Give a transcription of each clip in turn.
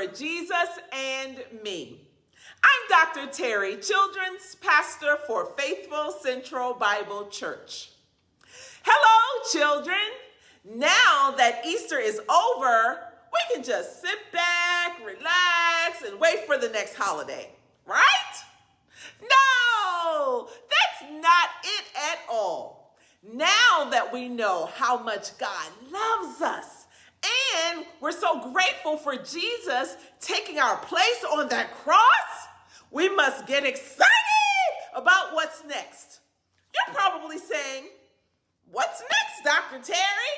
for Jesus and me. I'm Dr. Terri, Children's Pastor for Faithful Central Bible Church. Hello, children. Now that Easter is over, we can just sit back, relax, and wait for the next holiday, right? No, that's not it at all. Now that we know how much God loves us, and we're so grateful for Jesus taking our place on that cross, we must get excited about what's next. You're probably saying, what's next, Dr. Terri?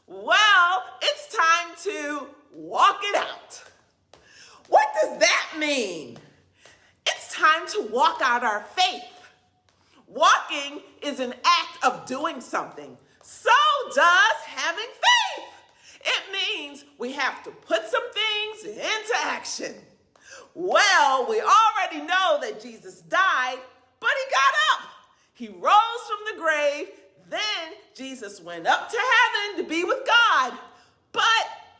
Well, it's time to walk it out. What does that mean? It's time to walk out our faith. Walking is an act of doing something. So does having faith. It means we have to put some things into action. Well, we already know that Jesus died, but he got up. He rose from the grave. Then Jesus went up to heaven to be with God. But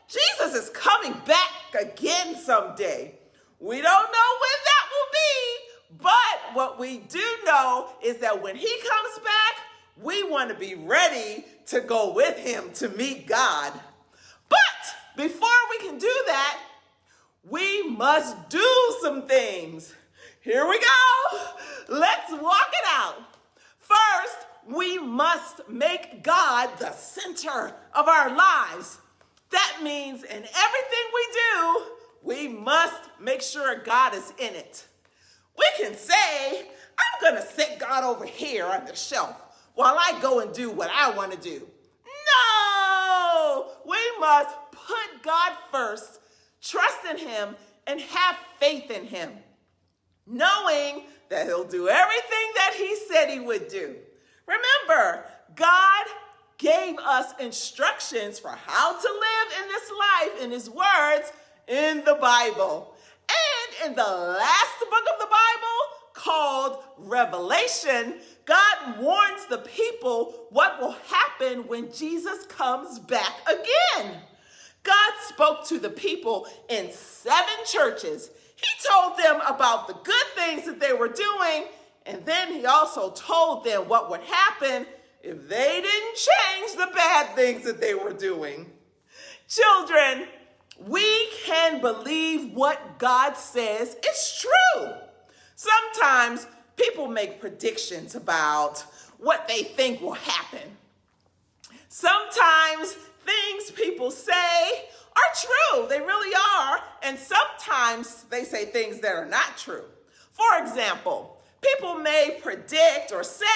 Jesus is coming back again someday. We don't know when that will be, but what we do know is that when he comes back, we want to be ready to go with him to meet God. But before we can do that, we must do some things. Here we go. Let's walk it out. First, we must make God the center of our lives. That means in everything we do, we must make sure God is in it. We can say, I'm going to set God over here on the shelf while I go and do what I want to do. No, we must put God first, trust in him, and have faith in him, knowing that he'll do everything that he said he would do. Remember, God gave us instructions for how to live in this life in his words in the Bible. And in the last book of the Bible, called Revelation, God warns the people what will happen when Jesus comes back again. God spoke to the people in 7 churches. He told them about the good things that they were doing, and then he also told them what would happen if they didn't change the bad things that they were doing. Children, we can believe what God says is true. Sometimes people make predictions about what they think will happen. Sometimes things people say are true. They really are. And sometimes they say things that are not true. For example, people may predict or say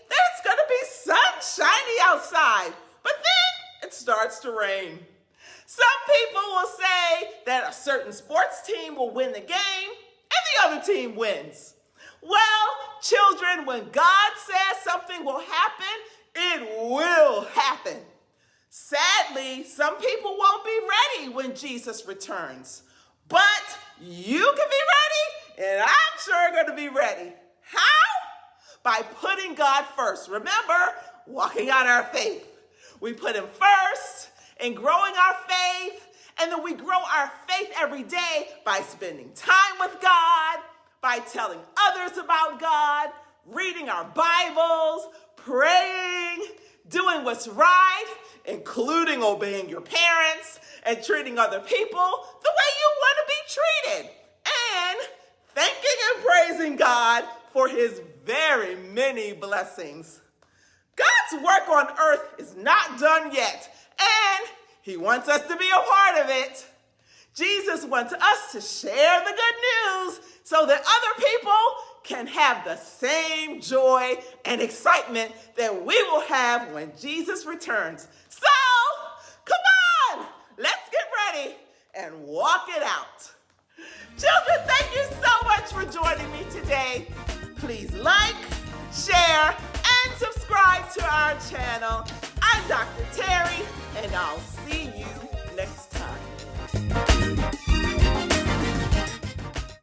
that it's going to be sunshiny outside, but then it starts to rain. Some people will say that a certain sports team will win the game and the other team wins. Well, children, when God says something will happen, it will happen. Sadly, some people won't be ready when Jesus returns. But you can be ready, and I'm sure going to be ready. How? By putting God first. Remember, walking out our faith. We put him first in growing our faith, and then we grow our faith every day by spending time with God, by telling others about God, reading our Bibles, praying, doing what's right, including obeying your parents and treating other people the way you want to be treated, and thanking and praising God for his very many blessings. God's work on earth is not done yet, and he wants us to be a part of it. Jesus wants us to share the good news so that other people can have the same joy and excitement that we will have when Jesus returns. So, come on, let's get ready and walk it out. Children, thank you so much for joining me today. Please like, share, and subscribe to our channel. I'm Dr. Terri, and I'll see you